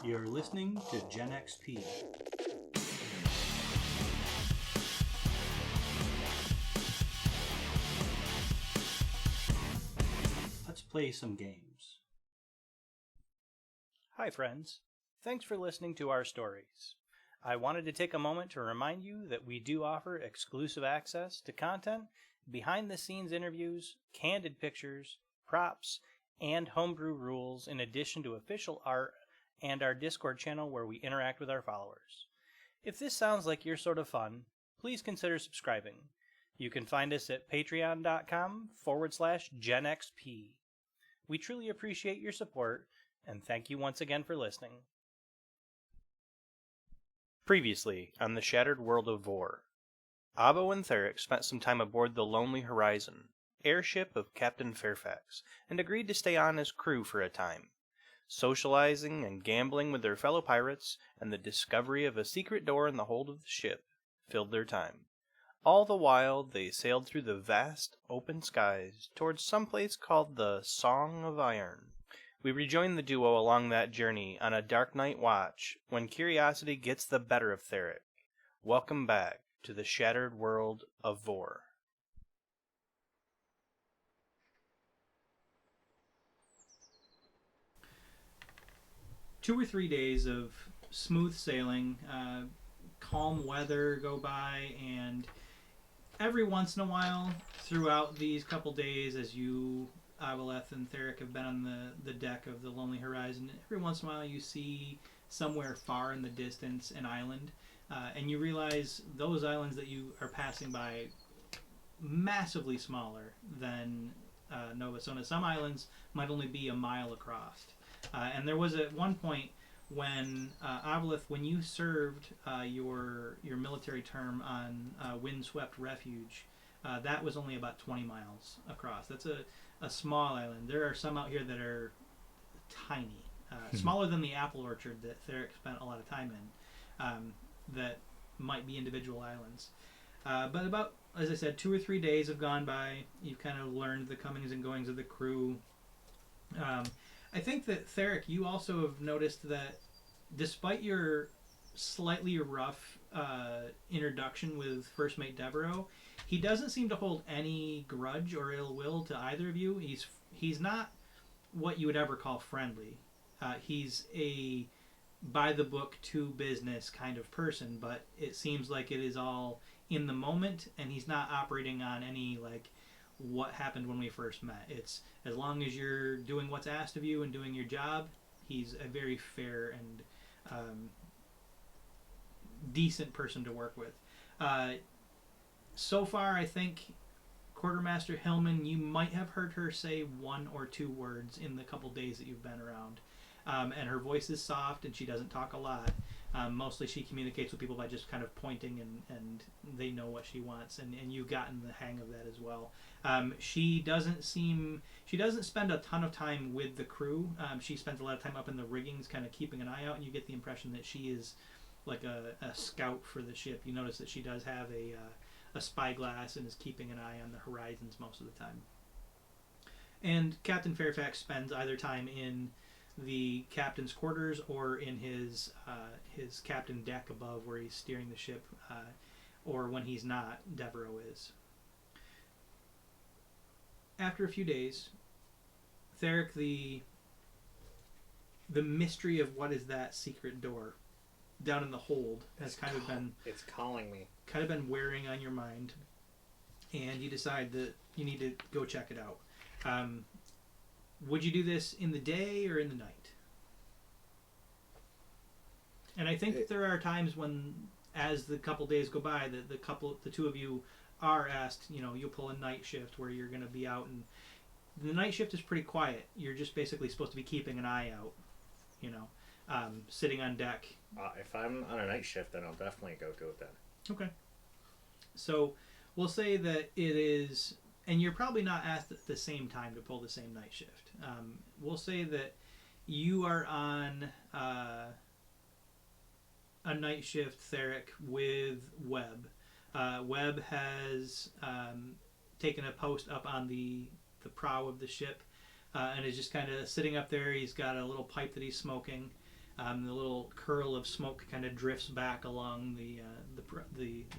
You're listening to Gen XP. Let's play some games. Hi friends, thanks for listening to our stories. I wanted to take a moment to remind you that we do offer exclusive access to content, behind-the-scenes interviews, candid pictures, props, and homebrew rules in addition to official art and our Discord channel where we interact with our followers. If this sounds like your sort of fun, please consider subscribing. You can find us at patreon.com/GenXP. We truly appreciate your support, and thank you once again for listening. Previously on the Shattered World of Voar, Avo and Theric spent some time aboard the Lonely Horizon, airship of Captain Fairfax, and agreed to stay on as crew for a time. Socializing and gambling with their fellow pirates, and the discovery of a secret door in the hold of the ship, filled their time. All the while, they sailed through the vast, open skies towards some place called the Song of Iron. We rejoin the duo along that journey on a dark night watch when curiosity gets the better of Theric. Welcome back to the Shattered World of Voar. Two or 3 days of smooth sailing, calm weather go by, and every once in a while throughout these couple days, as you, Avaleth and Theric, have been on the deck of the Lonely Horizon, every once in a while you see somewhere far in the distance an island, and you realize those islands that you are passing by massively smaller than Nova Sona. Some islands might only be a mile across. And there was at one point when Avaleth, when you served your military term on Windswept Refuge, that was only about 20 miles across. That's a small island. There are some out here that are tiny, smaller than the apple orchard that Theric spent a lot of time in, that might be individual islands. But about, as I said, 2 or 3 days have gone by. You've kind of learned the comings and goings of the crew. I think that, Theric, you also have noticed that despite your slightly rough introduction with First Mate Devereaux, he doesn't seem to hold any grudge or ill will to either of you. He's not what you would ever call friendly. He's a by-the-book, to-business kind of person, but it seems like it is all in the moment, and he's not operating on any, like, what happened when we first met. It's as long as you're doing what's asked of you and doing your job, he's a very fair and decent person to work with. So far, I think Quartermaster Hillman, you might have heard her say 1 or 2 words in the couple days that you've been around. And her voice is soft and she doesn't talk a lot. Mostly she communicates with people by just kind of pointing, and they know what she wants, and you've gotten the hang of that as well. She doesn't spend a ton of time with the crew. She spends a lot of time up in the riggings kind of keeping an eye out, and you get the impression that she is like a scout for the ship. You notice that she does have a spyglass and is keeping an eye on the horizons most of the time. And Captain Fairfax spends either time in the captain's quarters or in his captain deck above where he's steering the ship, or when he's not, Devereaux is. After a few days, Theric, the mystery of what is that secret door down in the hold has it's calling me. Kind of been wearing on your mind, and you decide that you need to go check it out. Would you do this in the day or in the night? And I think that there are times when, as the couple days go by, the two of you are asked, you'll pull a night shift where you're going to be out, and the night shift is pretty quiet. You're just basically supposed to be keeping an eye out, sitting on deck. If I'm on a night shift, then I'll definitely go with that. Okay. So we'll say that it is, and you're probably not asked at the same time to pull the same night shift. We'll say that you are on a night shift, Theric, with Webb. Webb has taken a post up on the prow of the ship and is just kind of sitting up there. He's got a little pipe that he's smoking. The little curl of smoke kind of drifts back along the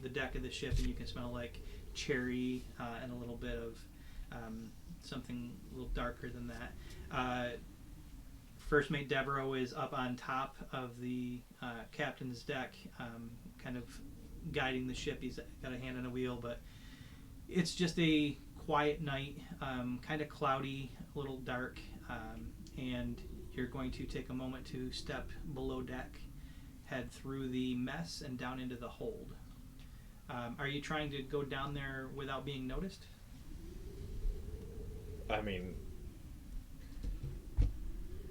deck of the ship, and you can smell like cherry and a little bit of something a little darker than that. First Mate Devereaux is up on top of the captain's deck, kind of guiding the ship. He's got a hand on a wheel, but it's just a quiet night, kind of cloudy, a little dark, and you're going to take a moment to step below deck, head through the mess, and down into the hold. Are you trying to go down there without being noticed? I mean,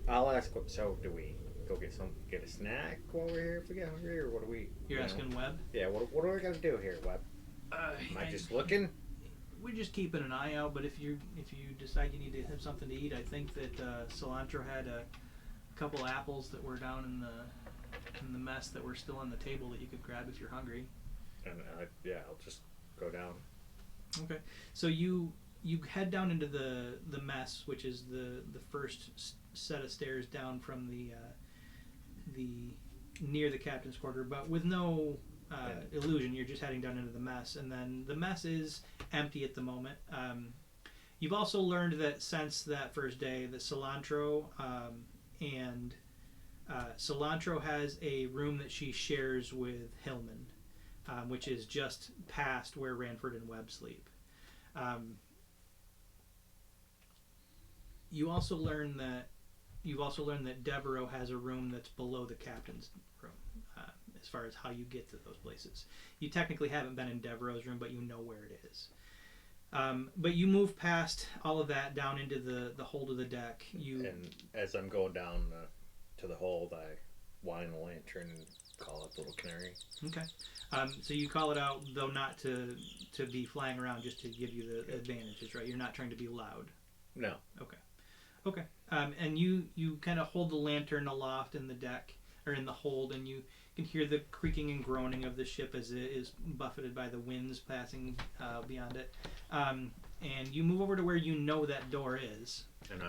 I'll ask. So, do we go get a snack while we're here if we get hungry, or what do we? You're asking Webb? Yeah. What do we got to do here, Webb? Am I just looking? We're just keeping an eye out. But if you decide you need to have something to eat, I think that Cilantro had a couple apples that were down in the mess that were still on the table that you could grab if you're hungry. And yeah, I'll just go down. Okay. So you head down into the mess, which is the first set of stairs down from the near the captain's quarter, but with no illusion. You're just heading down into the mess, and then the mess is empty at the moment. You've also learned that since that first day, that Cilantro and Cilantro has a room that she shares with Hillman, which is just past where Ranford and Webb sleep. You also learn that Devereaux has a room that's below the captain's room, as far as how you get to those places. You technically haven't been in Devereaux's room, but you know where it is. But you move past all of that down into the hold of the deck. And as I'm going down to the hold, I wind the lantern and call up the little canary. Okay. So you call it out, though not to be flying around, just to give you the advantages, right? You're not trying to be loud. No. Okay. And you kind of hold the lantern aloft in the deck, or in the hold, and you can hear the creaking and groaning of the ship as it is buffeted by the winds passing beyond it. And you move over to where you know that door is. And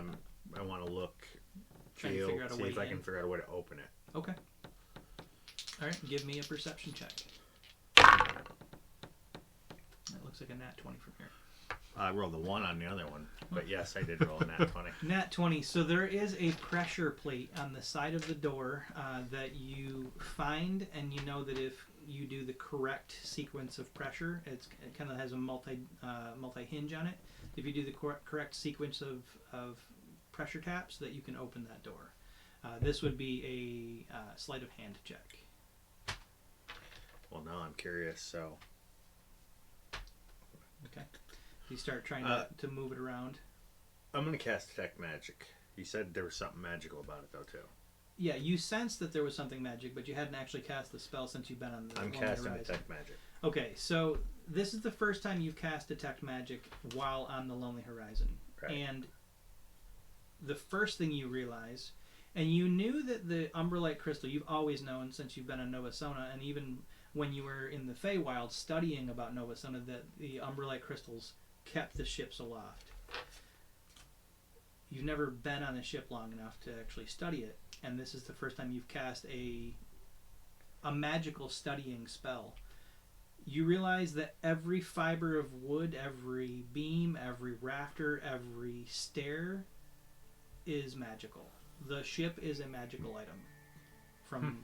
I want to look, Trying to figure out a see way if I in. can figure out a way to open it. Okay. All right, give me a perception check. That looks like a nat 20 from here. I rolled a 1 on the other one, but yes, I did roll a nat 20. Nat 20. So there is a pressure plate on the side of the door that you find, and you know that if you do the correct sequence of pressure, it kind of has a multi hinge on it. If you do the correct sequence of pressure taps, that you can open that door. This would be a sleight of hand check. Well, now I'm curious, so... Okay. You start trying to move it around. I'm going to cast Detect Magic. You said there was something magical about it, though, too. Yeah, you sensed that there was something magic, but you hadn't actually cast the spell since you've been on the I'm Lonely casting Horizon. Detect Magic. Okay, so this is the first time you've cast Detect Magic while on the Lonely Horizon. Right. And the first thing you realize, and you knew that the Umbrelite Crystal, you've always known since you've been on Nova Sona, and even when you were in the Feywild studying about Nova Sona, that the Umbrelite Crystals kept the ships aloft. You've never been on a ship long enough to actually study it, and this is the first time you've cast a magical studying spell. You realize that every fiber of wood, every beam, every rafter, every stair is magical. The ship is a magical item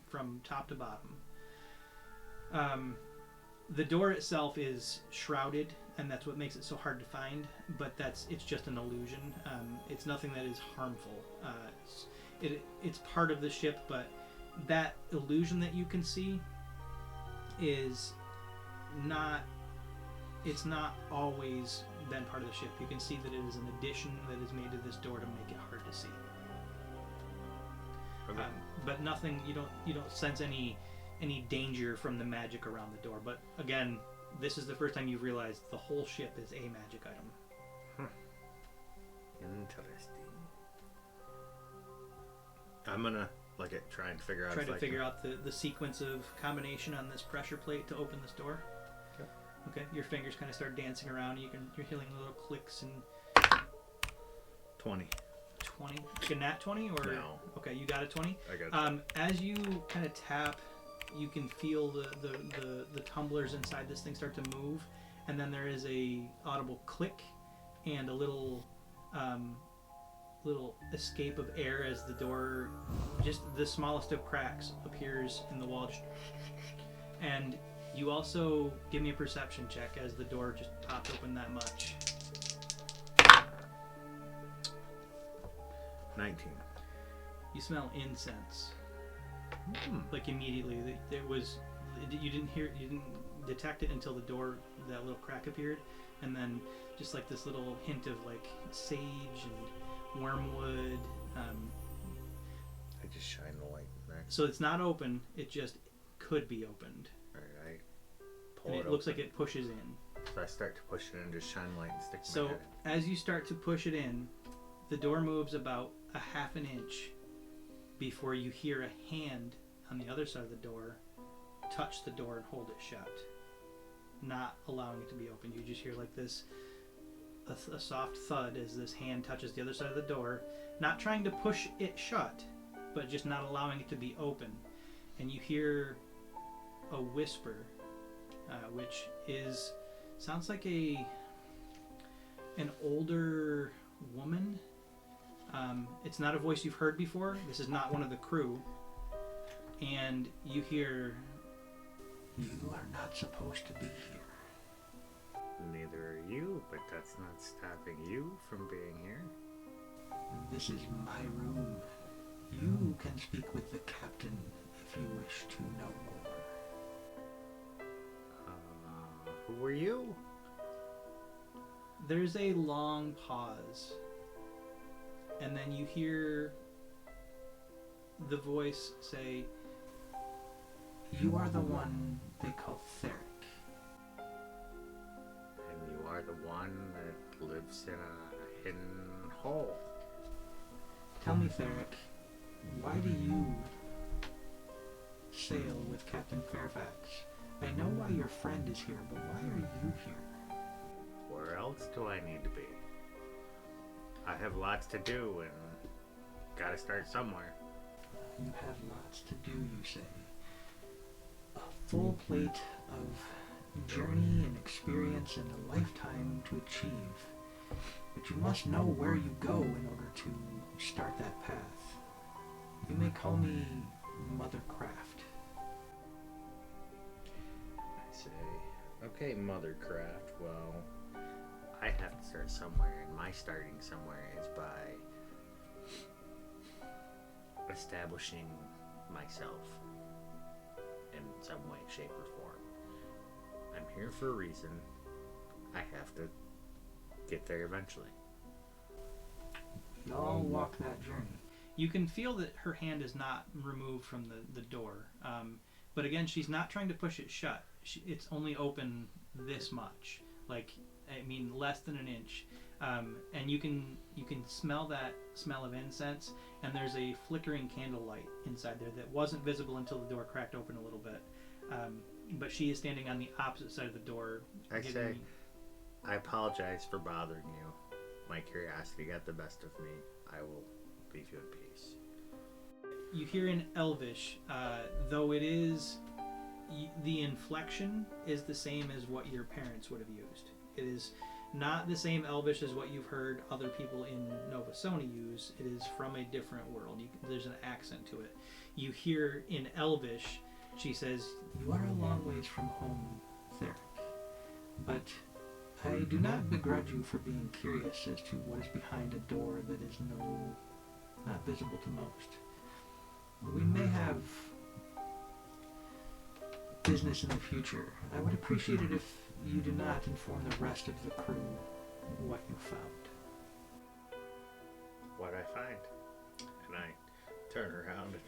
from top to bottom. The door itself is shrouded, and that's what makes it so hard to find, but it's just an illusion. It's nothing that is harmful. It's part of the ship, but that illusion that you can see is not always been part of the ship. You can see that it is an addition that is made to this door to make it hard to see. Okay. But nothing, you don't sense any danger from the magic around the door. But again, this is the first time you've realized the whole ship is a magic item. Interesting. I'm gonna try and figure out the sequence of combination on this pressure plate to open this door. Okay. Your fingers kind of start dancing around. You're hearing little clicks and 20. 20? Like a nat 20 or? No. Okay, you got a 20. I got As you kind of tap, you can feel the tumblers inside this thing start to move, and then there is a audible click and a little escape of air as the door, just the smallest of cracks, appears in the wall. And you also give me a perception check as the door just popped open that much. 19. You smell incense. Like immediately. You didn't detect it until the door, that little crack appeared, and then just like this little hint of like sage and wormwood. I just shine the light in there. So it's not open. It just could be opened. Alright, I pull And it it looks open. like it pushes in. So I start to push it in, just shine light and stick So my head in. as you start to push it in, the door moves about a half an inch before you hear a hand on the other side of the door touch the door and hold it shut, not allowing it to be open. You just hear like this, a soft thud as this hand touches the other side of the door, not trying to push it shut, but just not allowing it to be open. And you hear a whisper, which sounds like an older woman. It's not a voice you've heard before. This is not one of the crew. And you hear, "You are not supposed to be here." Neither are you, but that's not stopping you from being here. "This is my room. You can speak with the captain if you wish to know more." Who are you? There's a long pause. And then you hear the voice say, "You are the one they call Theric." And you are the one that lives in a hidden hole. "Tell me, Theric, why do you sail with Captain Fairfax? I know why your friend is here, but why are you here?" Where else do I need to be? I have lots to do and gotta start somewhere. "You have lots to do, you say. A full plate of journey and experience and a lifetime to achieve. But you must know where you go in order to start that path. You may call me Mother Craft." I say, okay, Mothercraft, well, I have to start somewhere, and my starting somewhere is by establishing myself in some way, shape, or form. I'm here for a reason. I have to get there eventually. We all walk that journey. You can feel that her hand is not removed from the door. But again, she's not trying to push it shut. It's only open this much. Less than an inch. And you can smell that smell of incense, and there's a flickering candlelight inside there that wasn't visible until the door cracked open a little bit. But she is standing on the opposite side of the door. I apologize for bothering you. My curiosity got the best of me. I will leave you in peace. You hear in Elvish, though it is, the inflection is the same as what your parents would have used. It is not the same Elvish as what you've heard other people in Nova Sony use. It is from a different world. There's an accent to it. You hear in Elvish, she says, "You are a long ways from home, Theric, but I do not begrudge you for being curious as to what is behind a door that is not visible to most. We may have business in the future. I would appreciate it if you do not inform the rest of the crew what you found." What I find. And I turn around.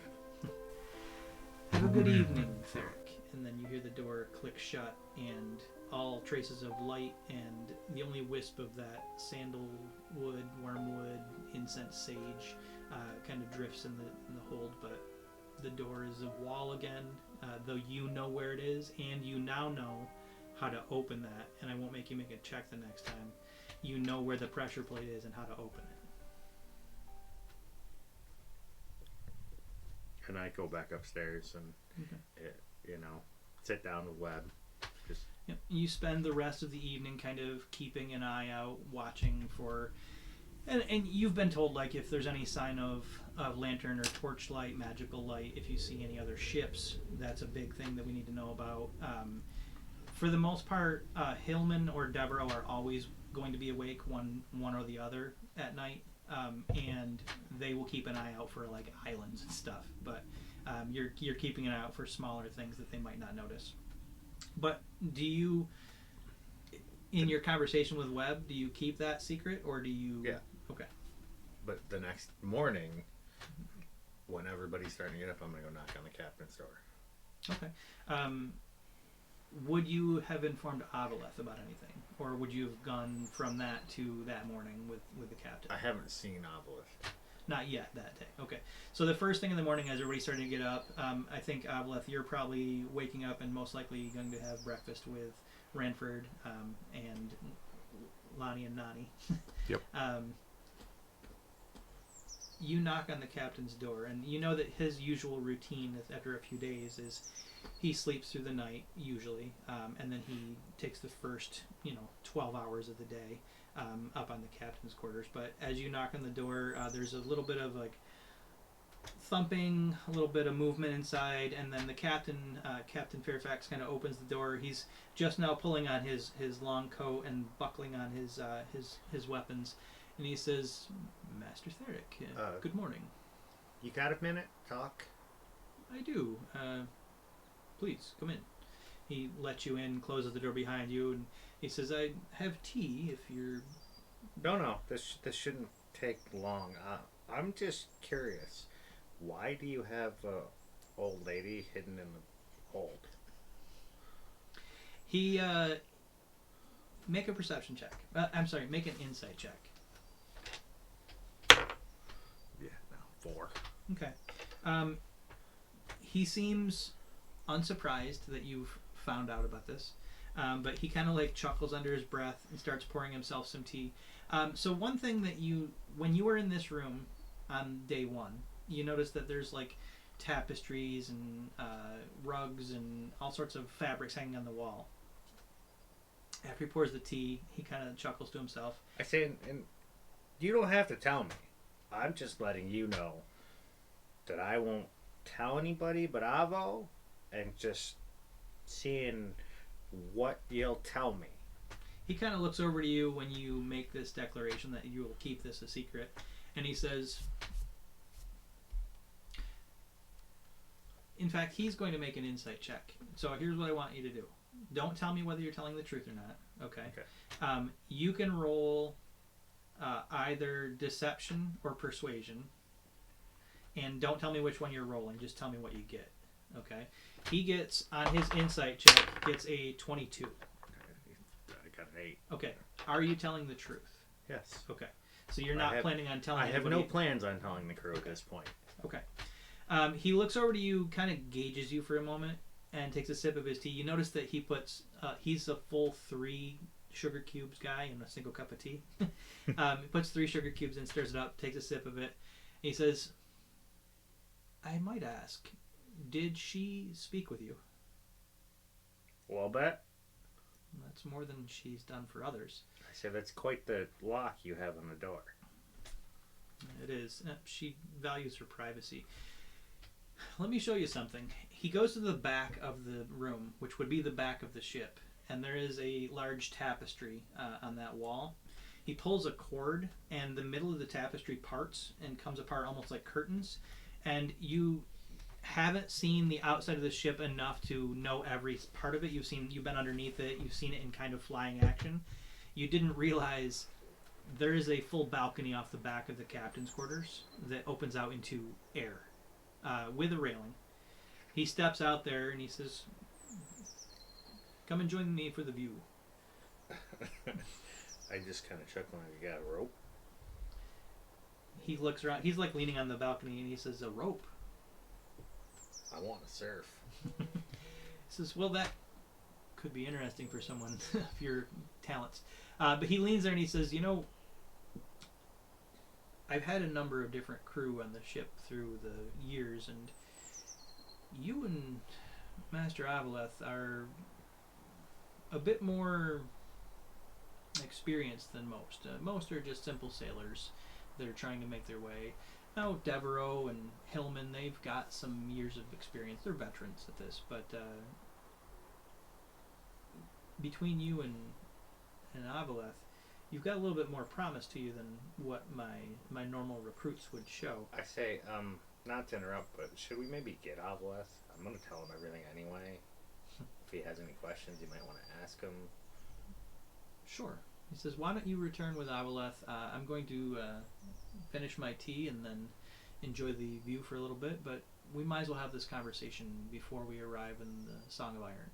"Have a good evening, Theric." And then you hear the door click shut, and all traces of light and the only wisp of that sandalwood, wormwood, incense, sage kind of drifts in the hold. But the door is of wall again, though you know where it is, and you now know how to open that. And I won't make you make a check the next time. You know where the pressure plate is and how to open it. and I go back upstairs and sit down with Webb. Just Yep. You spend the rest of the evening kind of keeping an eye out, watching for, and you've been told like if there's any sign of lantern or torchlight, magical light, if you see any other ships, that's a big thing that we need to know about. For the most part, Hillman or Devereaux are always going to be awake, one or the other at night, and they will keep an eye out for like islands and stuff. But you're keeping an eye out for smaller things that they might not notice. But do you, in your conversation with Webb, do you keep that secret or do you? Yeah. Okay. But the next morning, when everybody's starting to get up, I'm gonna go knock on the captain's door. Okay. Would you have informed Avaleth about anything, or would you have gone from that to that morning with the captain? I haven't seen Avaleth. Not yet that day. Okay. So the first thing in the morning, as everybody's starting to get up, I think Avaleth, you're probably waking up and most likely going to have breakfast with Ranford and Lonnie and Nani. Yep. You knock on the captain's door, and you know that his usual routine after a few days is he sleeps through the night usually, and then he takes the first 12 hours of the day up on the captain's quarters. But as you knock on the door, there's a little bit of like thumping, a little bit of movement inside, and then the captain, Captain Fairfax, kind of opens the door. He's just now pulling on his long coat and buckling on his weapons, and he says, "Master Theric, good morning." You got a minute? Talk? I do. Please, come in. He lets you in, closes the door behind you, and he says, "I have tea if you're..." No. This shouldn't take long. I'm just curious. Why do you have a old lady hidden in the hold? He, make a perception check. I'm sorry, make an insight check. Yeah, no. 4. Okay. He seems unsurprised that you've found out about this, but he kind of like chuckles under his breath and starts pouring himself some tea. So one thing that when you were in this room on day one, you notice that there's like tapestries and rugs and all sorts of fabrics hanging on the wall. After he pours the tea, he kind of chuckles to himself. I say, and you don't have to tell me. I'm just letting you know that I won't tell anybody but Avo, and just seeing what you'll tell me. He kind of looks over to you when you make this declaration that you will keep this a secret, and he says, in fact, he's going to make an insight check. So here's what I want you to do. Don't tell me whether you're telling the truth or not, okay? You can roll either deception or persuasion, and don't tell me which one you're rolling, just tell me what you get, okay? He gets, on his insight check, gets a 22. I got an 8. Okay. Are you telling the truth? Yes. Okay. So you're not planning on telling I have anybody... no plans on telling the crew at this point. Okay. He looks over to you, kind of gauges you for a moment, and takes a sip of his tea. You notice that he puts... he's a full 3 sugar cubes guy in a single cup of tea. He puts 3 sugar cubes in, stirs it up, takes a sip of it. He says, "I might ask, did she speak with you?" A little bit. That's more than she's done for others. I said, that's quite the lock you have on the door. It is. She values her privacy. Let me show you something. He goes to the back of the room, which would be the back of the ship, and there is a large tapestry on that wall. He pulls a cord, and the middle of the tapestry parts and comes apart almost like curtains, and you haven't seen the outside of the ship enough to know every part of it. You've been underneath it, you've seen it in kind of flying action. You didn't realize there is a full balcony off the back of the captain's quarters that opens out into air with a railing. He steps out there and he says, "Come and join me for the view." I just kind of chuckle. You got a rope? He looks around. He's like leaning on the balcony and he says, "A rope?" I want to surf. He says, "Well, that could be interesting for someone of your talents." But he leans there and he says, "I've had a number of different crew on the ship through the years, and you and Master Avaleth are a bit more experienced than most. Most are just simple sailors that are trying to make their way. Now, Devereaux and Hillman, they've got some years of experience. They're veterans at this, but between you and Avaleth, you've got a little bit more promise to you than what my normal recruits would show. I say, not to interrupt, but should we maybe get Avaleth? I'm going to tell him everything anyway. If he has any questions, you might want to ask him. Sure. He says, why don't you return with Avaleth? I'm going to finish my tea and then enjoy the view for a little bit, but we might as well have this conversation before we arrive in the Song of Iron.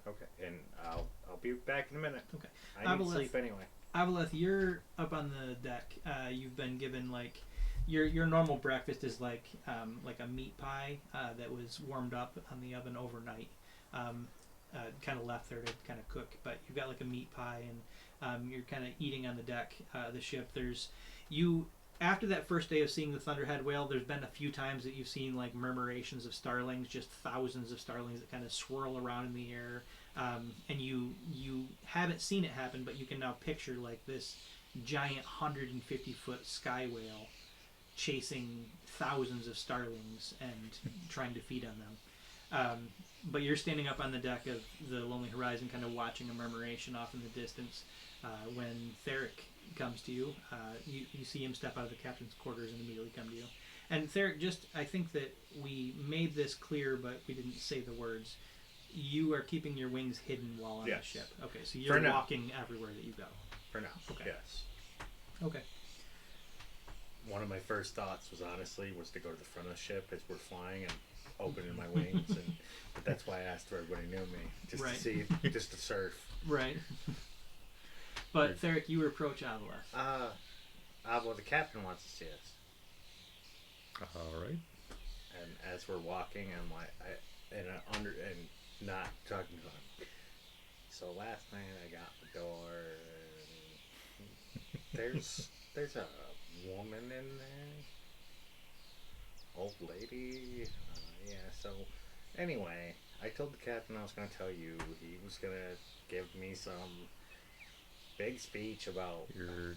Okay, and I'll be back in a minute. Okay. I need sleep anyway. Avaleth, you're up on the deck. You've been given like your normal breakfast is like a meat pie that was warmed up on the oven overnight, kind of left there to kind of cook. But you've got like a meat pie, and you're kind of eating on the deck of the ship. After that first day of seeing the Thunderhead whale, there's been a few times that you've seen like murmurations of starlings, just thousands of starlings that kind of swirl around in the air. And you haven't seen it happen, but you can now picture like this giant 150-foot sky whale chasing thousands of starlings and trying to feed on them. But you're standing up on the deck of the Lonely Horizon, kind of watching a murmuration off in the distance. When Theric comes to you, you see him step out of the captain's quarters and immediately come to you. And Theric, I think that we made this clear, but we didn't say the words. You are keeping your wings hidden while on the ship. Okay, so you're walking everywhere that you go. For now, okay. Yes. Okay. One of my first thoughts was to go to the front of the ship as we're flying and opening my wings, but that's why I asked for everybody knew me, just to see, just to surf. Right. But Theric, you approach Avaleth. Avo, the captain wants to see us. All right. And as we're walking, I'm like, and not talking to him. So last night I got the door. And there's a woman in there, old lady. Yeah. So anyway, I told the captain I was going to tell you. He was going to give me some big speech about you're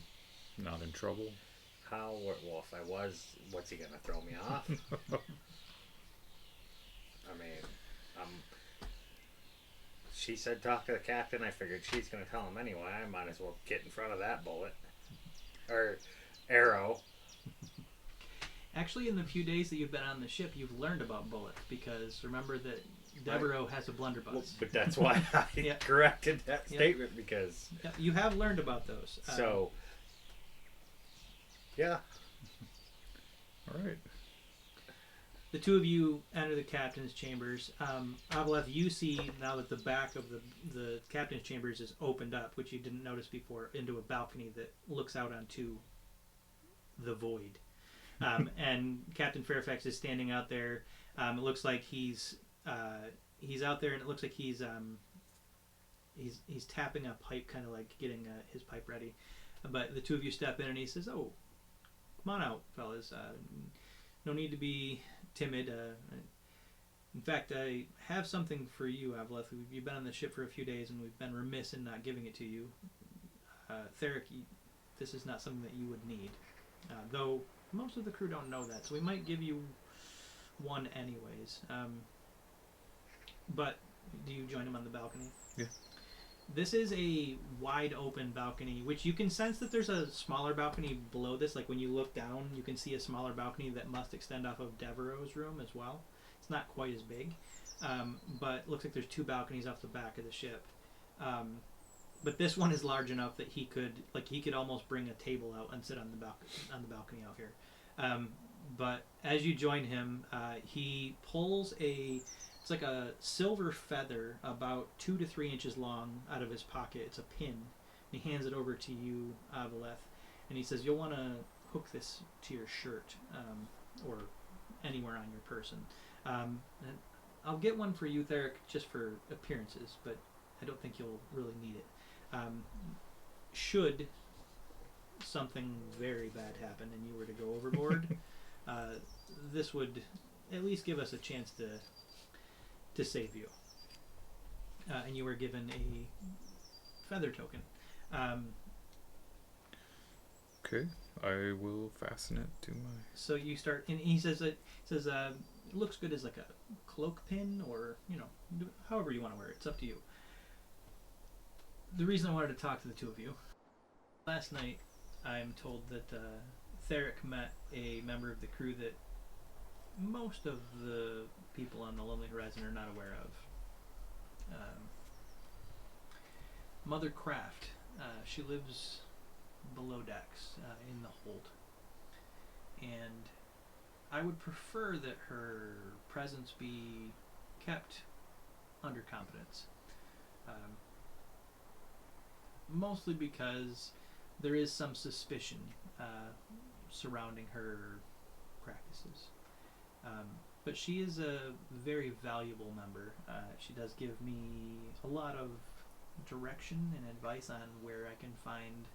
not in trouble. How, well, if I was, what's he gonna throw me off? I mean, she said talk to the captain. I figured she's gonna tell him anyway. I might as well get in front of that bullet or arrow. Actually, in the few days that you've been on the ship, you've learned about bullets, because remember that Devereaux has a blunderbuss. Well, but that's why I corrected that statement, because you have learned about those. So, yeah. All right. The two of you enter the captain's chambers. Avaleth, you see now that the back of the captain's chambers is opened up, which you didn't notice before, into a balcony that looks out onto the void. And Captain Fairfax is standing out there. It looks like he's out there, and it looks like he's tapping a pipe, kind of like getting his pipe ready. But the two of you step in, and he says, "Oh, come on out, fellas. No need to be timid. In fact, I have something for you, Avaleth. You've been on the ship for a few days, and we've been remiss in not giving it to you. Theric, this is not something that you would need, though most of the crew don't know that, so we might give you one anyways. But do you join him on the balcony?" Yeah. This is a wide open balcony, which you can sense that there's a smaller balcony below this. Like when you look down, you can see a smaller balcony that must extend off of Devereaux's room as well. It's not quite as big, but it looks like there's two balconies off the back of the ship. But this one is large enough that he could almost bring a table out and sit on the balcony out here. But as you join him, he pulls it's like a silver feather about 2 to 3 inches long out of his pocket. It's a pin. And he hands it over to you, Avaleth, and he says, "You'll want to hook this to your shirt or anywhere on your person. And I'll get one for you, Theric, just for appearances, but I don't think you'll really need it. Should something very bad happen and you were to go overboard, this would at least give us a chance to to save you. And you were given a feather token. Okay, I will fasten it to my. So you start, and he says it looks good as like a cloak pin, or however you want to wear it. It's up to you. The reason I wanted to talk to the two of you, last night, I'm told that Theric met a member of the crew that most of the people on the Lonely Horizon are not aware of. Mother Craft. She lives below decks in the hold, and I would prefer that her presence be kept under confidence. Mostly because there is some suspicion surrounding her practices. But she is a very valuable member. She does give me a lot of direction and advice on where I can find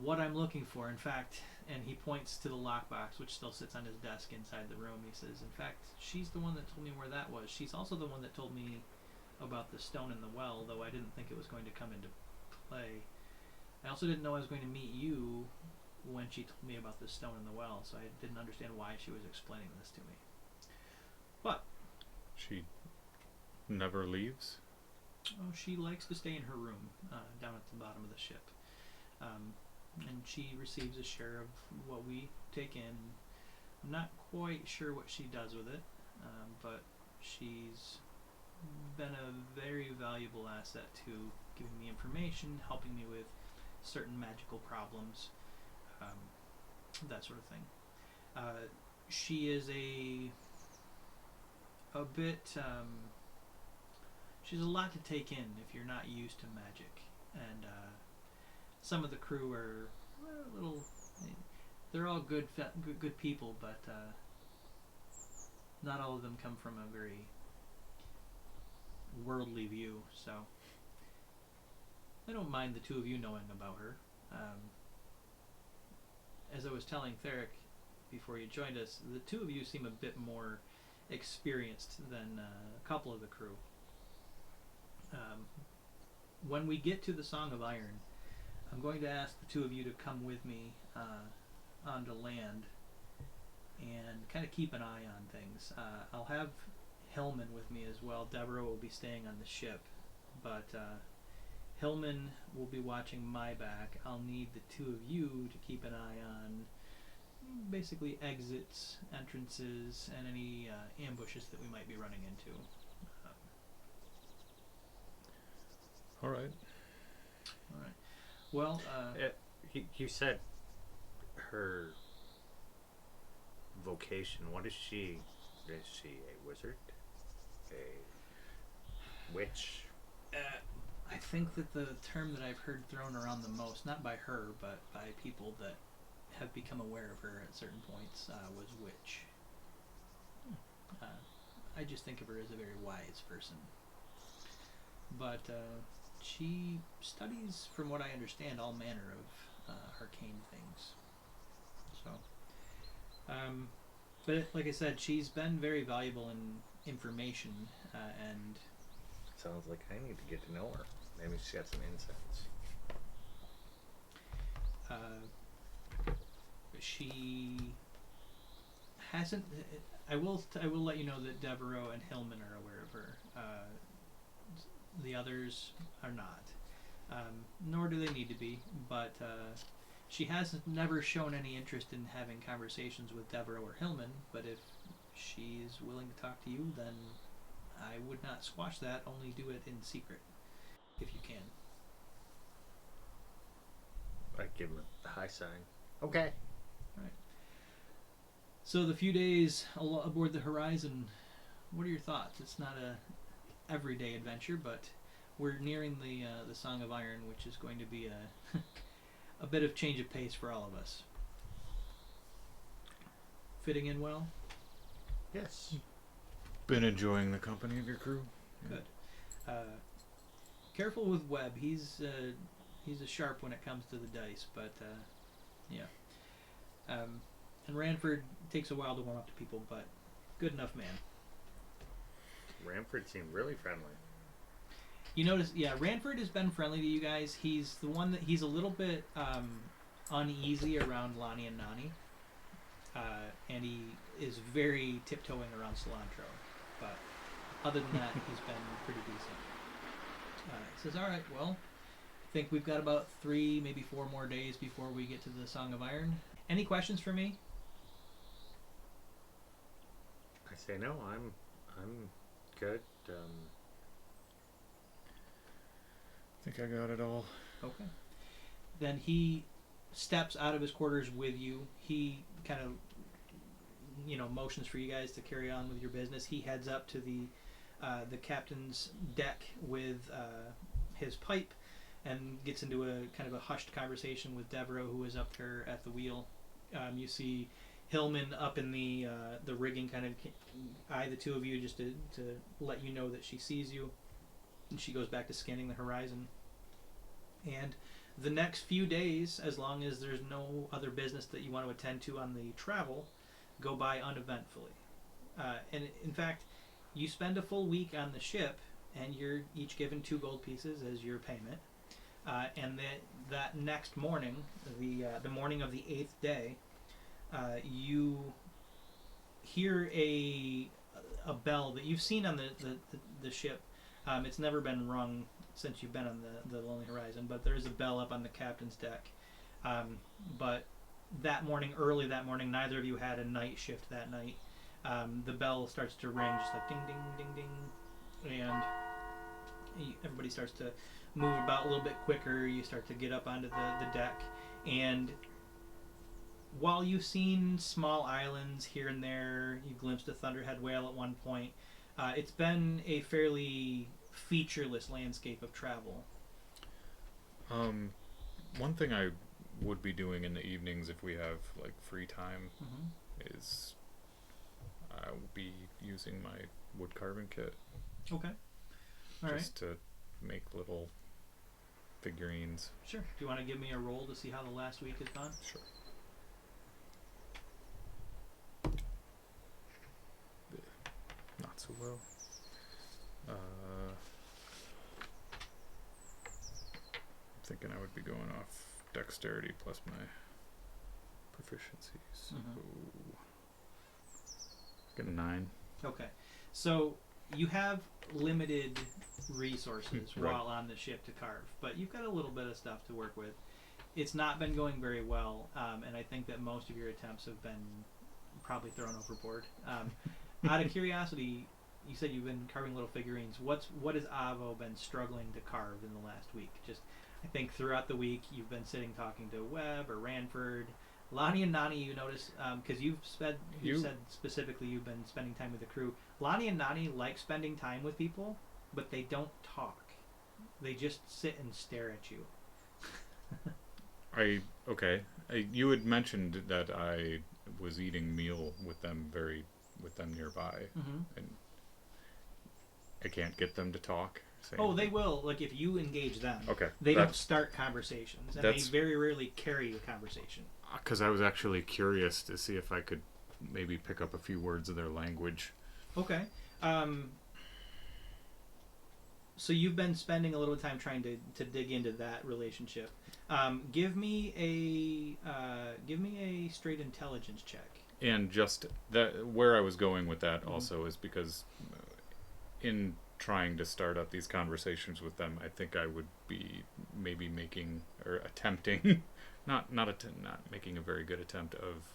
what I'm looking for. In fact, and he points to the lockbox, which still sits on his desk inside the room. He says, in fact, she's the one that told me where that was. She's also the one that told me about the stone in the well, though I didn't think it was going to come into play. I also didn't know I was going to meet you when she told me about the stone in the well, so I didn't understand why she was explaining this to me. But She never leaves? she likes to stay in her room down at the bottom of the ship. And she receives a share of what we take in. I'm not quite sure what she does with it, but she's been a very valuable asset to giving me information, helping me with certain magical problems, that sort of thing. She is a bit she's a lot to take in if you're not used to magic, and some of the crew are a little, they're all good people, but not all of them come from a very worldly view, so I don't mind the two of you knowing about her. As I was telling Theric before you joined us, the two of you seem a bit more experienced than a couple of the crew. When we get to the Song of Iron, I'm going to ask the two of you to come with me onto land and kind of keep an eye on things. I'll have Hillman with me as well. Deborah will be staying on the ship, but Hillman will be watching my back. I'll need the two of you to keep an eye on basically exits, entrances, and any ambushes that we might be running into. All right. All right. Well, You said her vocation. What is she? Is she a wizard? A witch? I think that the term that I've heard thrown around the most, not by her, but by people that have become aware of her at certain points, was witch. I just think of her as a very wise person. But she studies, from what I understand, all manner of arcane things. So, but like I said, she's been very valuable in information, and Sounds like I need to get to know her. Maybe she's got some insights. she hasn't. I will let you know that Devereaux and Hillman are aware of her. The others are not, nor do they need to be. But she has never shown any interest in having conversations with Devereaux or Hillman. But if she is willing to talk to you, then I would not squash that. Only do it in secret, if you can. I give him the high sign. Okay. Right. So the few days aboard the Horizon, what are your thoughts? It's not a everyday adventure, but we're nearing the Song of Iron, which is going to be a a bit of change of pace for all of us. Fitting in well? Yes. Been enjoying the company of your crew? Good. Careful with Webb. He's a sharp when it comes to the dice, but yeah. And Ranford takes a while to warm up to people, but good enough man. Ramford seemed really friendly. You notice, yeah, Ranford has been friendly to you guys. He's the one that he's a little bit uneasy around Lonnie and Nani, and he is very tiptoeing around Cilantro. But other than that, he's been pretty decent. He says, "All right, well, I think we've got about 3, maybe 4 more days before we get to the Song of Iron. Any questions for me?" I say no. I'm good. I think I got it all. Okay. Then he steps out of his quarters with you. He kind of, motions for you guys to carry on with your business. He heads up to the captain's deck with his pipe and gets into a kind of a hushed conversation with Devereaux, who is up there at the wheel. You see Hillman up in the rigging, kind of eye the two of you just to let you know that she sees you. And she goes back to scanning the horizon. And the next few days, as long as there's no other business that you want to attend to on the travel, go by uneventfully. And in fact, you spend a full week on the ship, and you're each given 2 gold pieces as your payment. And that next morning, the morning of the 8th day, you hear a bell that you've seen on the ship. It's never been rung since you've been on the Lonely Horizon, but there is a bell up on the captain's deck. But early that morning, neither of you had a night shift that night. The bell starts to ring, just like ding, ding, ding, ding, and everybody starts to move about a little bit quicker. You start to get up onto the deck, and while you've seen small islands here and there, you glimpsed a Thunderhead whale at one point. It's been a fairly featureless landscape of travel. One thing I would be doing in the evenings if we have like free time is I will be using my wood carving kit. Okay. All right. Just to make little figurines. Sure. Do you want to give me a roll to see how the last week has gone? Sure. Not so well. I'm thinking I would be going off dexterity plus my proficiencies. So get a 9. Okay. So you have limited resources Right. while on the ship to carve, but you've got a little bit of stuff to work with. It's not been going very well, and I think that most of your attempts have been probably thrown overboard. Out of curiosity, you said you've been carving little figurines. What has Avo been struggling to carve in the last week? Just, I think throughout the week you've been sitting talking to Webb or Ranford, Lonnie and Nani. You notice because you said specifically you've been spending time with the crew. Lonnie and Nani like spending time with people, but they don't talk. They just sit and stare at you. You had mentioned that I was eating meal with them nearby, and I can't get them to talk. They will. Like if you engage them, okay, they don't start conversations, and they very rarely carry a conversation. Because I was actually curious to see if I could maybe pick up a few words of their language. Okay. So you've been spending a little time trying to dig into that relationship. Give me a straight intelligence check. And just that, where I was going with that also is because in trying to start up these conversations with them, I think I would be maybe making or attempting, not making a very good attempt of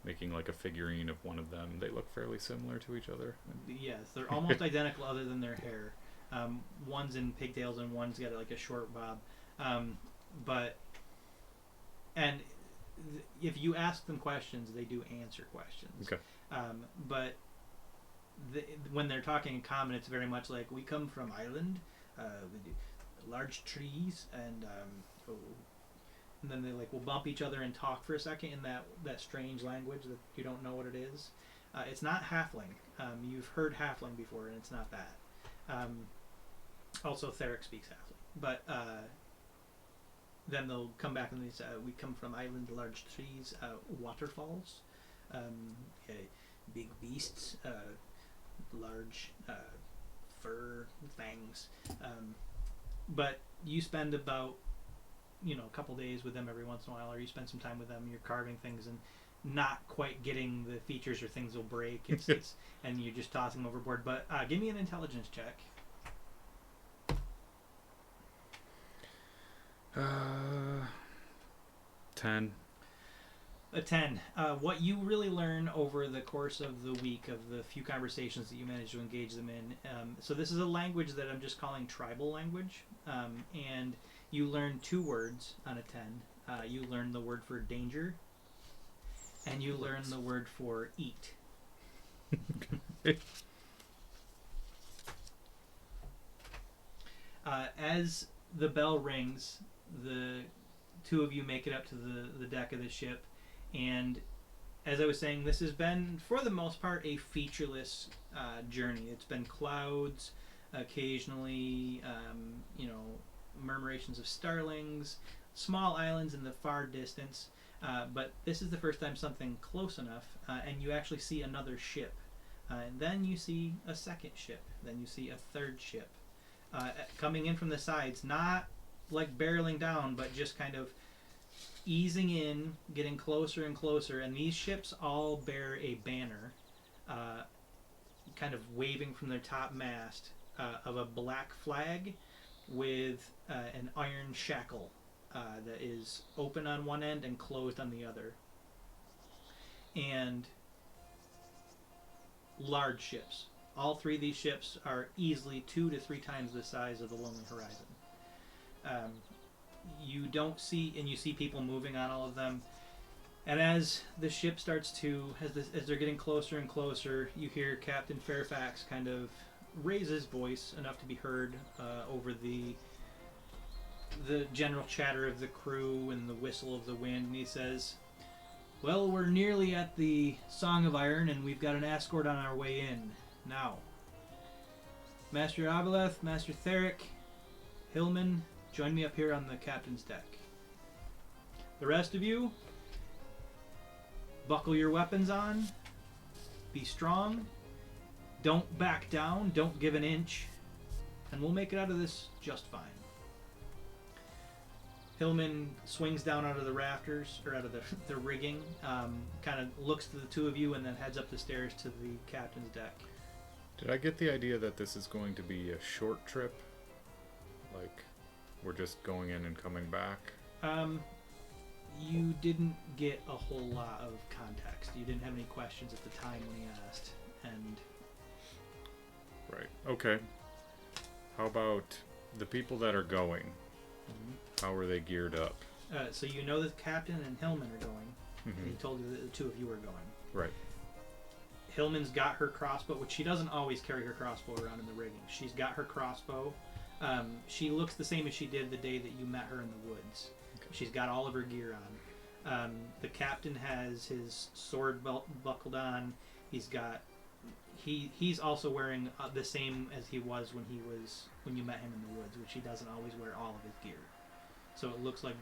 making like a figurine of one of them. They look fairly similar to each other. Yes, they're almost identical other than their hair. One's in pigtails and one's got like a short bob. If you ask them questions, they do answer questions. Okay. But when they're talking in common, it's very much like, we come from Ireland, we do large trees, and then they will bump each other and talk for a second in that strange language that you don't know what it is. It's not Halfling. You've heard Halfling before, and it's not that. Also, Theric speaks Halfling. But then they'll come back and they say, we come from Ireland, large trees, waterfalls, big beasts, large fur things. But you spend about a couple days with them every once in a while, or you spend some time with them. You're carving things and not quite getting the features, or things will break. It's and you're just tossing them overboard. But give me an intelligence check. 10. A 10. What you really learn over the course of the week, of the few conversations that you manage to engage them in. So this is a language that I'm just calling tribal language, and you learn 2 words on a 10. You learn the word for danger, and you learn the word for eat. As the bell rings, the 2 of you make it up to the deck of the ship, and as I was saying, this has been, for the most part, a featureless journey. It's been clouds, occasionally, murmurations of starlings, small islands in the far distance, but this is the first time something close enough, and you actually see another ship. And then you see a second ship. Then you see a third ship. Coming in from the sides, not like barreling down, but just kind of easing in, getting closer and closer. And these ships all bear a banner, kind of waving from their top mast, of a black flag with an iron shackle that is open on one end and closed on the other. And large ships. All 3 of these ships are easily 2 to 3 times the size of the Lonely Horizon. You don't see, and you see people moving on all of them. And as the ship starts to, as they're getting closer and closer, you hear Captain Fairfax kind of raise his voice enough to be heard over the general chatter of the crew and the whistle of the wind, and he says, "Well, we're nearly at the Song of Iron, and we've got an escort on our way in. Now, Master Aboleth, Master Theric, Hillman, join me up here on the captain's deck. The rest of you, buckle your weapons on, be strong, don't back down, don't give an inch, and we'll make it out of this just fine." Hillman swings down out of the rafters, or out of the rigging, kind of looks to the 2 of you, and then heads up the stairs to the captain's deck. Did I get the idea that this is going to be a short trip? Like, we're just going in and coming back? You didn't get a whole lot of context. You didn't have any questions at the time when he asked, and... Right. Okay. How about the people that are going? Mm-hmm. How are they geared up? So you know that the captain and Hillman are going. Mm-hmm. And he told you that the 2 of you are going. Right. Hillman's got her crossbow, which she doesn't always carry her crossbow around in the rigging. She's got her crossbow. She looks the same as she did the day that you met her in the woods. Okay. She's got all of her gear on. The captain has his sword belt buckled on. He's also wearing the same as he was when you met him in the woods, which he doesn't always wear all of his gear. So it looks like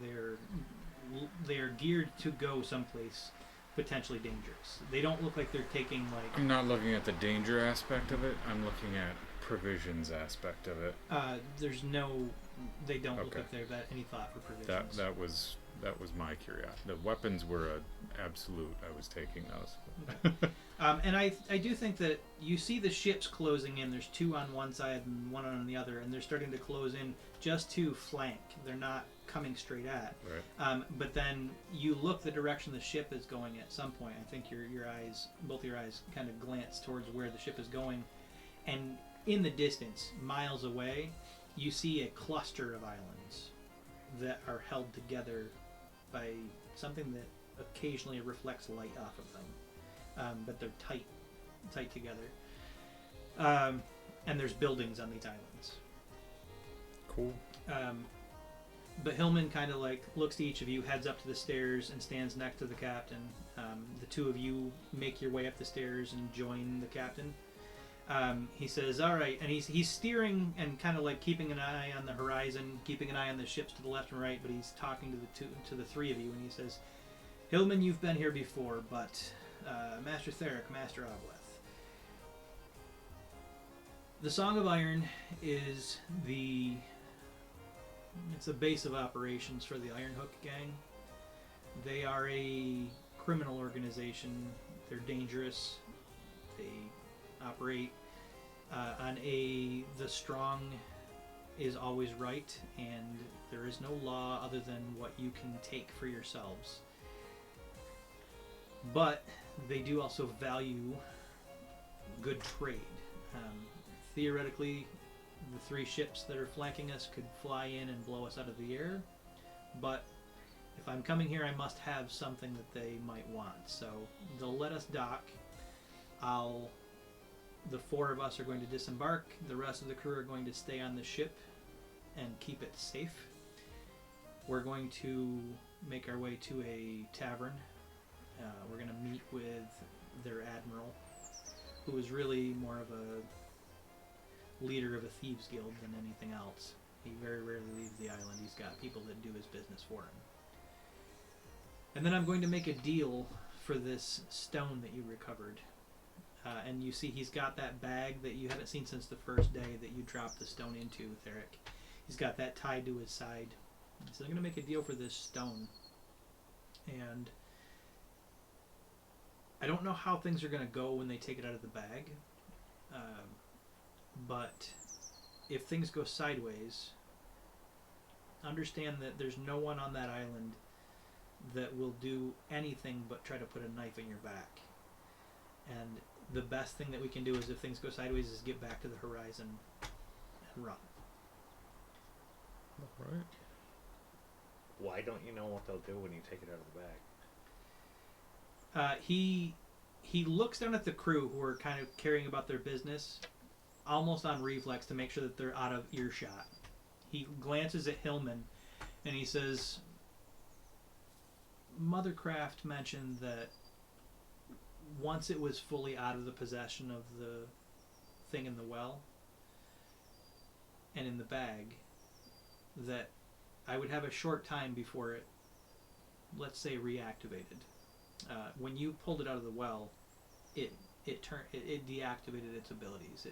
they're geared to go someplace potentially dangerous. They don't look like they're taking like... I'm not looking at the danger aspect of it. I'm looking at provisions aspect of it. They don't look Okay. like they've got any thought for provisions. That was my curiosity. The weapons were an absolute. I was taking those. Okay. And I do think that you see the ships closing in. There's 2 on one side and 1 on the other, and they're starting to close in just to flank. They're not coming straight at. Right. But then you look the direction the ship is going at some point. I think your eyes, both your eyes, kind of glance towards where the ship is going, and in the distance, miles away, you see a cluster of islands that are held together by something that occasionally reflects light off of them, but they're tight together. And there's buildings on these islands. Cool. But Hillman kind of like looks to each of you, heads up to the stairs, and stands next to the captain. The 2 of you make your way up the stairs and join the captain. He says, "All right," and he's steering and kind of like keeping an eye on the horizon, keeping an eye on the ships to the left and right. But he's talking to the 3 of you, and he says, "Hillman, you've been here before, but Master Theric, Master Aboleth, The Song of Iron is it's the base of operations for the Ironhook Gang. They are a criminal organization. They're dangerous. They operate on the strong is always right, and there is no law other than what you can take for yourselves. But they do also value good trade. Theoretically, the 3 ships that are flanking us could fly in and blow us out of the air, but if I'm coming here, I must have something that they might want. So they'll let us dock. The 4 of us are going to disembark. The rest of the crew are going to stay on the ship and keep it safe. We're going to make our way to a tavern. We're going to meet with their admiral, who is really more of a leader of a thieves guild than anything else. He very rarely leaves the island. He's got people that do his business for him. And then I'm going to make a deal for this stone that you recovered. And you see he's got that bag that you haven't seen since the first day that you dropped the stone into, Theric. He's got that tied to his side. So I'm going to make a deal for this stone. And I don't know how things are going to go when they take it out of the bag. But if things go sideways, understand that there's no one on that island that will do anything but try to put a knife in your back. And the best thing that we can do is, if things go sideways, is get back to the horizon and run. All right. Why don't you know what they'll do when you take it out of the bag? He looks down at the crew who are kind of caring about their business, almost on reflex to make sure that they're out of earshot. He glances at Hillman and he says, Mothercraft mentioned that once it was fully out of the possession of the thing in the well and in the bag, that I would have a short time before it, let's say, reactivated. When you pulled it out of the well, it deactivated its abilities.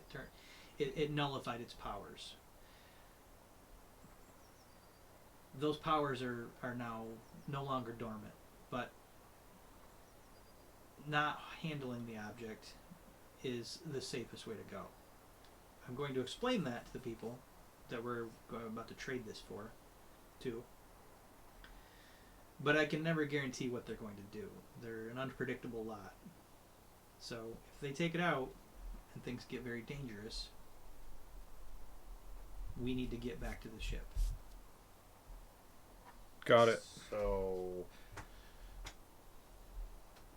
It nullified its powers. Those powers are now no longer dormant, but not handling the object is the safest way to go. I'm going to explain that to the people that we're about to trade this for, too. But I can never guarantee what they're going to do. They're an unpredictable lot. So if they take it out and things get very dangerous, we need to get back to the ship. Got it. So,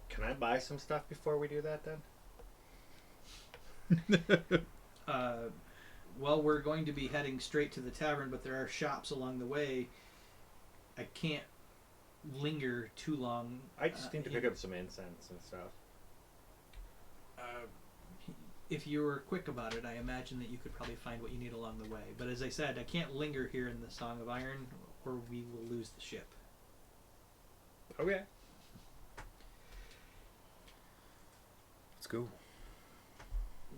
can I buy some stuff before we do that then? Well, we're going to be heading straight to the tavern, but there are shops along the way. I can't linger too long. I just need to pick up some incense and stuff. If you were quick about it, I imagine that you could probably find what you need along the way. But as I said, I can't linger here in the Song of Iron, or we will lose the ship. Okay. Let's go.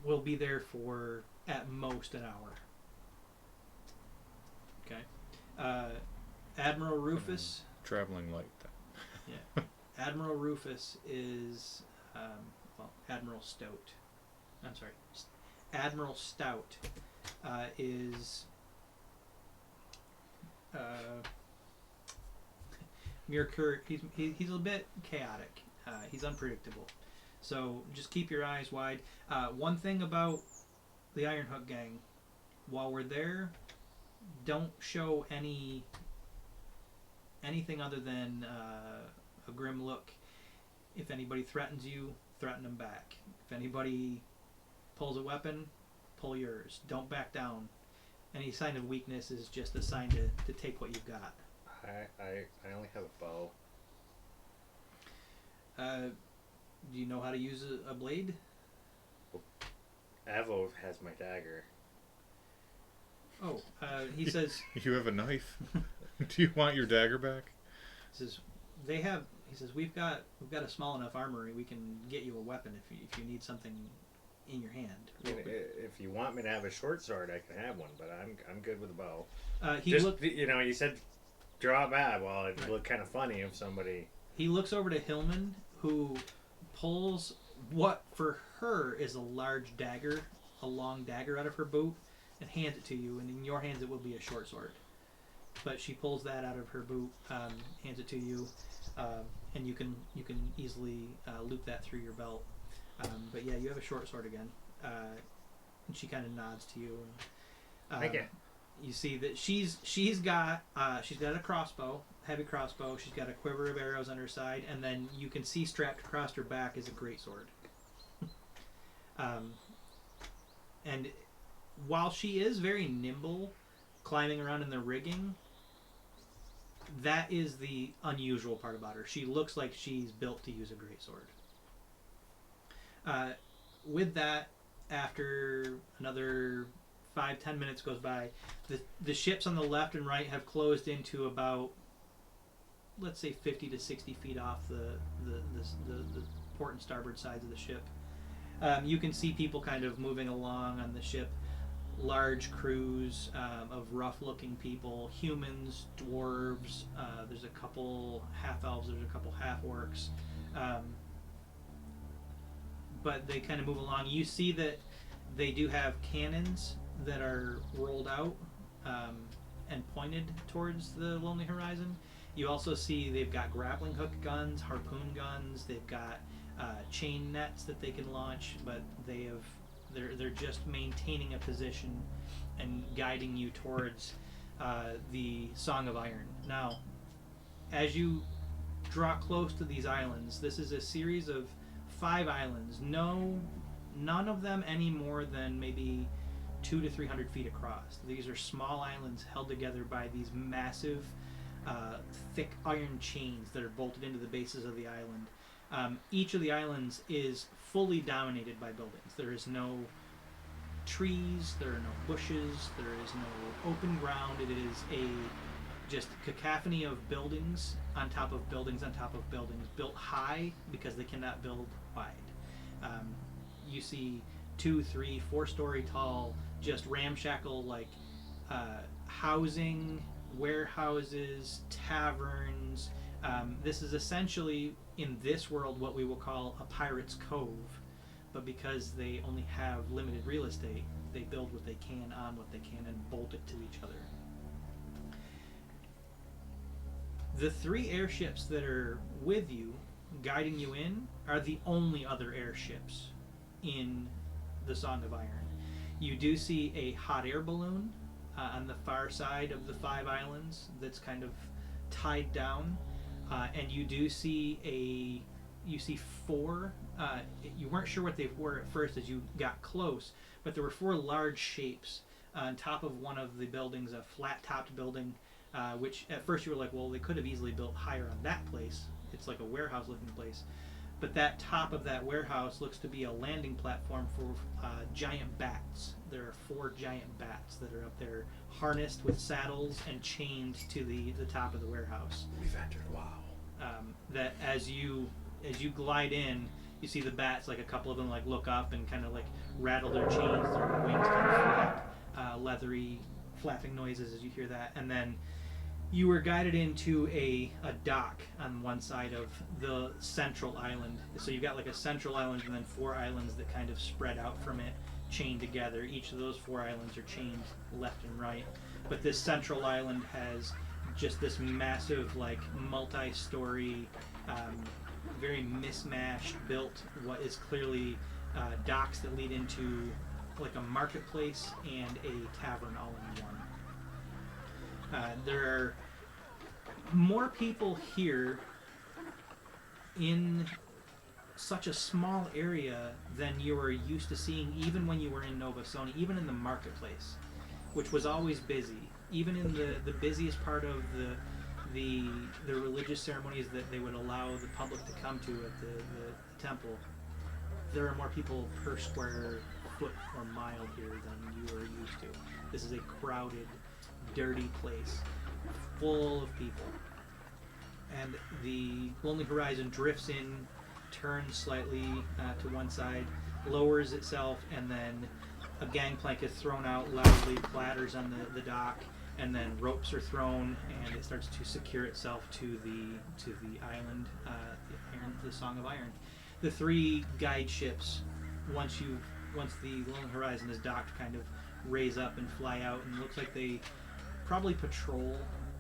We'll be there for at most an hour. Okay. Admiral Rufus. Traveling light. Yeah. Admiral Rufus is Admiral Stout. I'm sorry. Admiral Stout is Mirkur. He's a bit chaotic. He's unpredictable. So just keep your eyes wide. One thing about the Ironhook gang, while we're there, don't show anything other than a grim look. If anybody threatens you, threaten them back. If anybody pulls a weapon, pull yours. Don't back down. Any sign of weakness is just a sign to take what you've got. I only have a bow. Do you know how to use a blade? Avo has my dagger. Oh, he says. You have a knife. Do you want your dagger back? He says they have. He says we've got a small enough armory. We can get you a weapon if you need something in your hand. I mean, if you want me to have a short sword, I can have one, but I'm good with a bow. He Just, look you said draw bad. Well, it'd Right. look kind of funny if somebody. he looks over to Hillman, who pulls what for her is a large dagger, a long dagger out of her boot, and hands it to you. And in your hands, it will be a short sword. But she pulls that out of her boot, hands it to you, and you can easily loop that through your belt. But yeah, you have a short sword again. And she kind of nods to you. Thank you. You see that she's got a crossbow, heavy crossbow. She's got a quiver of arrows on her side, and then you can see strapped across her back is a greatsword. And while she is very nimble, climbing around in the rigging, that is the unusual part about her. She looks like she's built to use a greatsword. With that, after another 5-10 minutes goes by, the ships on the left and right have closed into about, let's say, 50 to 60 feet off the port and starboard sides of the ship. You can see people kind of moving along on the ship, large crews of rough-looking people, humans, dwarves. There's a couple half-elves. There's a couple half-orcs. But they kind of move along. You see that they do have cannons that are rolled out and pointed towards the Lonely Horizon. You also see they've got grappling hook guns, harpoon guns. They've got chain nets that they can launch, but they're just maintaining a position and guiding you towards the Song of Iron. Now, as you draw close to these islands, this is a series of 5 islands. None of them any more than maybe 200 to 300 feet across. These are small islands held together by these massive, thick iron chains that are bolted into the bases of the island. Each of the islands is fully dominated by buildings. There is no trees, there are no bushes, there is no open ground. It is a just cacophony of buildings on top of buildings on top of buildings, built high because they cannot build wide. You see 2, 3, 4-story tall, just ramshackle like housing, warehouses, taverns. This is essentially in this world what we will call a pirate's cove, but because they only have limited real estate, they build what they can on what they can and bolt it to each other. The 3 airships that are with you, guiding you in, are the only other airships in the Song of Iron. You do see a hot air balloon on the far side of the 5 islands that's kind of tied down, and you do see 4. You weren't sure what they were at first as you got close, but there were 4 large shapes on top of one of the buildings, a flat-topped building. Which at first you were like, well, they could have easily built higher on that place. It's like a warehouse-looking place. But that top of that warehouse looks to be a landing platform for giant bats. There are 4 giant bats that are up there, harnessed with saddles and chained to the top of the warehouse. We've entered. Wow. That as you glide in, you see the bats, like a couple of them, like look up and kind of like rattle their chains. Their wings kind of flap, leathery, flapping noises as you hear that, and then you were guided into a dock on one side of the central island. So you've got like a central island and then 4 islands that kind of spread out from it, chained together. Each of those 4 islands are chained left and right. But this central island has just this massive, like, multi-story, very mismatched, built, what is clearly docks that lead into like a marketplace and a tavern all in one. There are more people here in such a small area than you were used to seeing, even when you were in Nova Sony, even in the marketplace, which was always busy. Even in the busiest part of the religious ceremonies that they would allow the public to come to at the temple, there are more people per square foot or mile here than you are used to. This is a crowded, dirty place, full of people. And the Lonely Horizon drifts in, turns slightly to one side. lowers itself, and then a gangplank is thrown out, loudly clatters on the dock, and then ropes are thrown, and it starts to secure itself to the island, the Song of Iron. The 3 guide ships, once the Lonely Horizon is docked, kind of raise up and fly out, and it looks like they probably patrol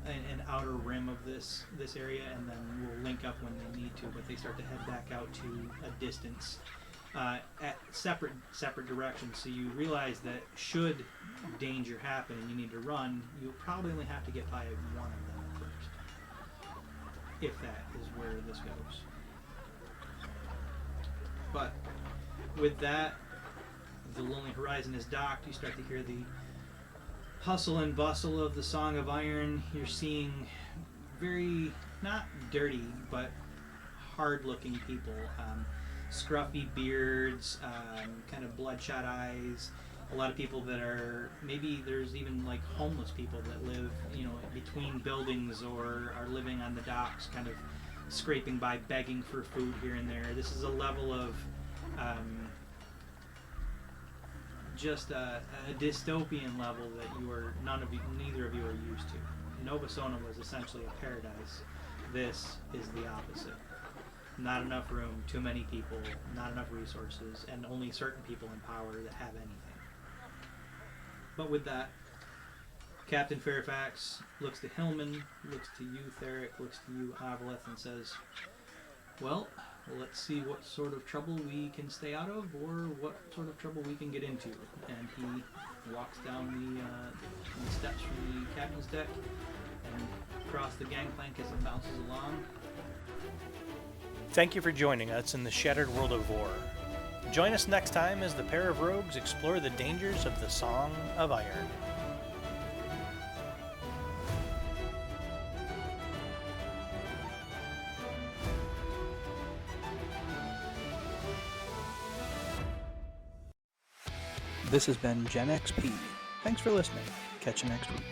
an outer rim of this area, and then will link up when they need to. But they start to head back out to a distance at separate directions. So you realize that should danger happen and you need to run, you'll probably only have to get by one of them first, if that is where this goes. But with that, the Lonely Horizon is docked. You start to hear the hustle and bustle of the Song of Iron. You're seeing very, not dirty, but hard-looking people. Scruffy beards, kind of bloodshot eyes. A lot of people that are, maybe there's even like homeless people that live, between buildings or are living on the docks, kind of scraping by, begging for food here and there. This is a level of just a dystopian level that neither of you are used to. Nova Sona was essentially a paradise. This is the opposite. Not enough room, too many people, not enough resources, and only certain people in power that have anything. But with that, Captain Fairfax looks to Hillman, looks to you, Theric, looks to you, Avaleth, and says, well, let's see what sort of trouble we can stay out of, or what sort of trouble we can get into. And he walks down the steps from the captain's deck and across the gangplank as it bounces along. Thank you for joining us in the Shattered World of Voar. Join us next time as the pair of rogues explore the dangers of the Song of Iron. This has been Gen XP. Thanks for listening. Catch you next week.